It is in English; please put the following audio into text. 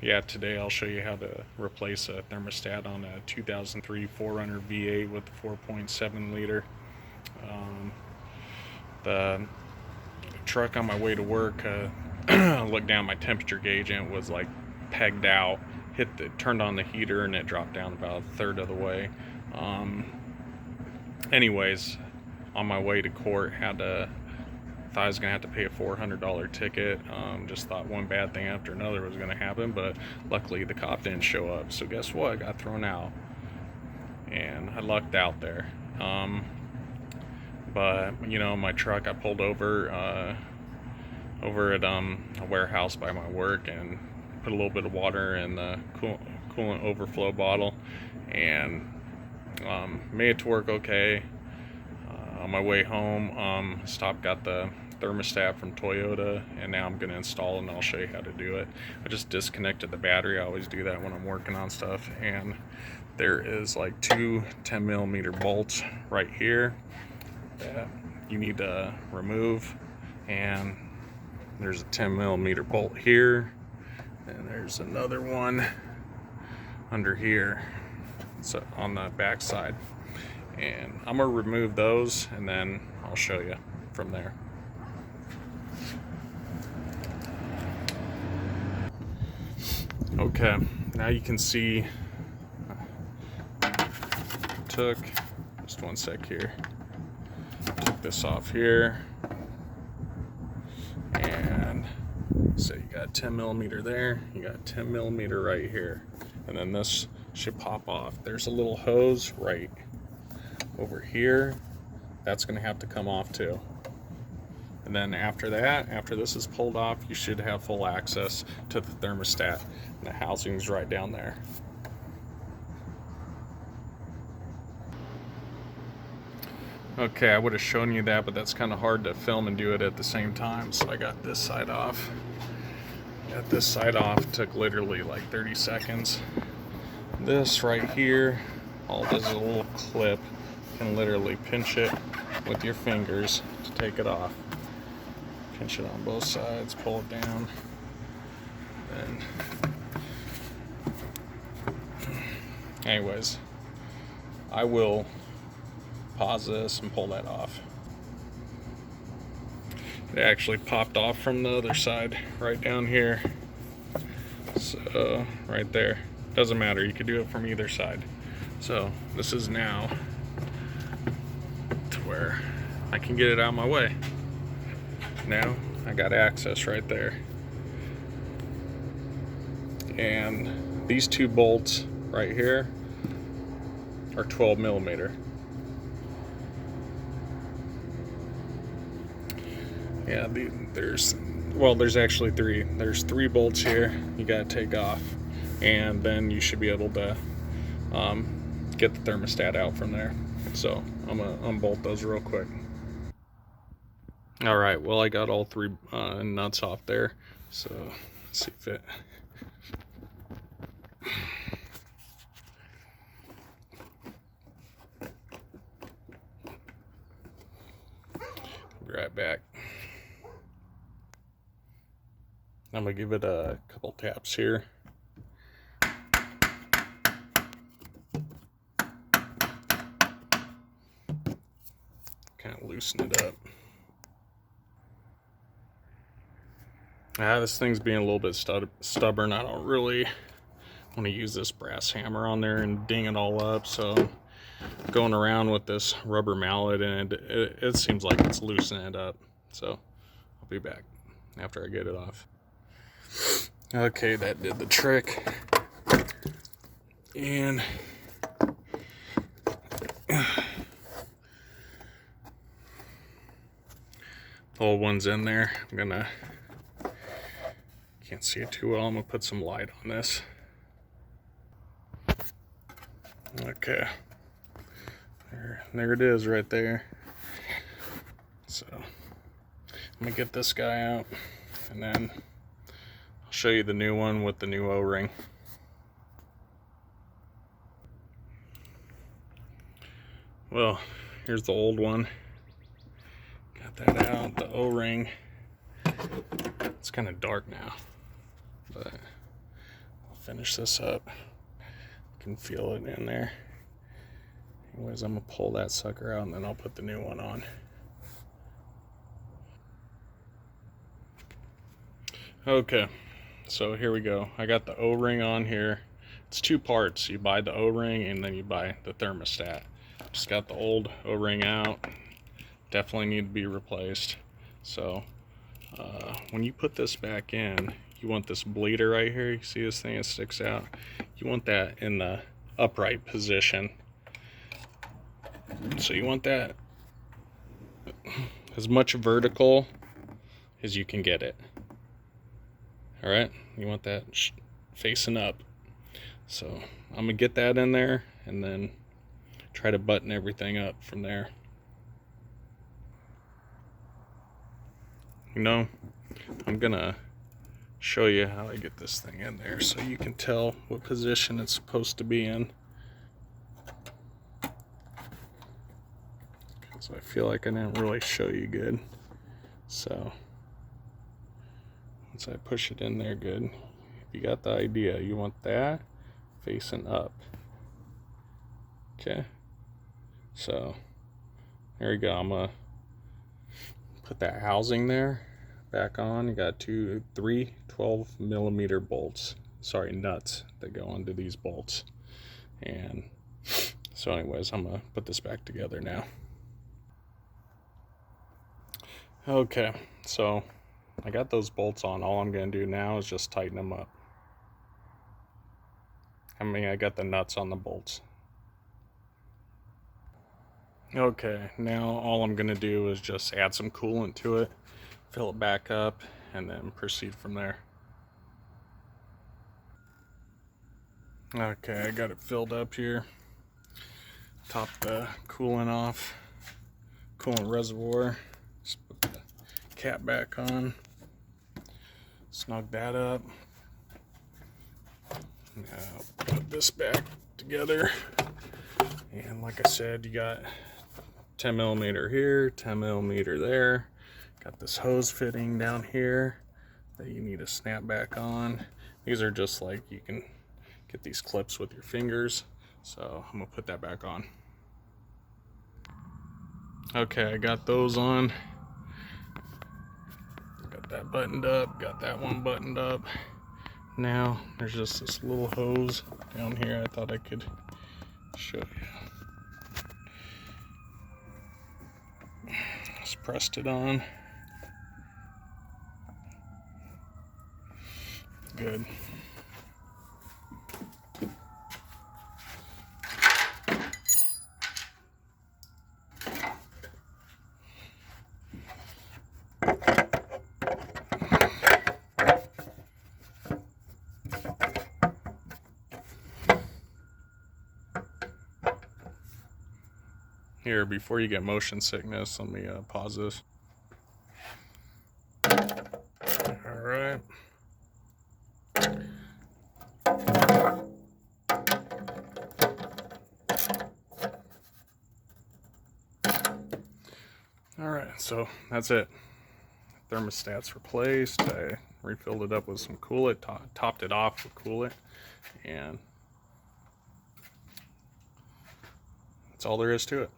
Yeah, today I'll show you how to replace a thermostat on a 2003 4runner V8 with a 4.7 liter. Um, the truck on my way to work, I looked down my temperature gauge and it was like pegged out. Turned on the heater and it dropped down about a third of the way. Anyways, on my way to court, thought I was gonna have to pay a $400 ticket. Just thought one bad thing after another was gonna happen, but luckily the cop didn't show up. So guess what? I got thrown out, and I lucked out there. But you know, my truck, I pulled over at a warehouse by my work and put a little bit of water in the coolant overflow bottle, and made it to work okay. On my way home, got the thermostat from Toyota, and now I'm going to install it, and I'll show you how to do it. I just disconnected the battery. I always do that when I'm working on stuff, and there is like two 10mm bolts right here that you need to remove, and there's a 10mm bolt here, and there's another one under here, so on the back side. And I'm gonna remove those and then I'll show you from there. Okay, now you can see, took, just one sec here, took this off here, and so you got 10mm there, you got 10mm right here, and then this should pop off. There's a little hose right over here that's going to have to come off too, and then after this is pulled off, you should have full access to the thermostat, and the housing's right down there. Okay, I would have shown you that, but that's kind of hard to film and do it at the same time, so I got this side off. Took literally like 30 seconds. This right here, all this is a little clip. You can literally pinch it with your fingers to take it off. Pinch it on both sides, pull it down, and anyways, I will pause this and pull that off. It actually popped off from the other side, right down here. So, right there. Doesn't matter, you could do it from either side. So, this is now to where I can get it out of my way. Now, I got access right there. And these two bolts right here are 12mm. Yeah, there's actually three. There's three bolts here you gotta take off, and then you should be able to get the thermostat out from there. So I'm gonna unbolt those real quick. All right, well, I got all three nuts off there, so let's see if it. Be right back. I'm gonna give it a couple taps here. Kind of loosen it up. This thing's being a little bit stubborn. I don't really want to use this brass hammer on there and ding it all up, so I'm going around with this rubber mallet, and it seems like it's loosening it up. So I'll be back after I get it off. Okay, that did the trick. And the old one's in there. Can't see it too well. I'm gonna put some light on this. Okay, there it is right there. So I'm gonna get this guy out, and then I'll show you the new one with the new O-ring. Well, here's the old one. Got that out, the O-ring. It's kind of dark now, but finish this up. You can feel it in there. Anyways, I'm gonna pull that sucker out and then I'll put the new one on. Okay, so here we go. I got the O-ring on here. It's two parts. You buy the O-ring and then you buy the thermostat. Just got the old O-ring out. Definitely need to be replaced. So when you put this back in, you want this bleeder right here. You see this thing that sticks out? You want that in the upright position. So you want that as much vertical as you can get it. All right, you want that facing up. So I'm gonna get that in there and then try to button everything up from there. You know, I'm gonna show you how I get this thing in there so you can tell what position it's supposed to be in. Because I feel like I didn't really show you good. So once I push it in there good, you got the idea. You want that facing up. Okay, so there we go. I'm gonna put that housing there back on. You got three 12mm bolts, nuts that go into these bolts. And so anyways, I'm gonna put this back together now. Okay, so I got those bolts on. All I'm gonna do now is just tighten them up. I got the nuts on the bolts. Okay, now all I'm gonna do is just add some coolant to it, fill it back up, and then proceed from there. Okay, I got it filled up here. Top the coolant off, coolant reservoir. Just put the cap back on, snug that up. Now put this back together. And like I said, you got 10mm here, 10mm there. Got this hose fitting down here that you need to snap back on. These are just like, you can get these clips with your fingers. So I'm gonna put that back on. Okay, I got those on. Got that buttoned up, got that one buttoned up. Now there's just this little hose down here I thought I could show you. Just pressed it on. Good. Here, before you get motion sickness, let me pause this. All right. All right, so that's it. Thermostat's replaced. I refilled it up with some coolant, topped it off with coolant, and that's all there is to it.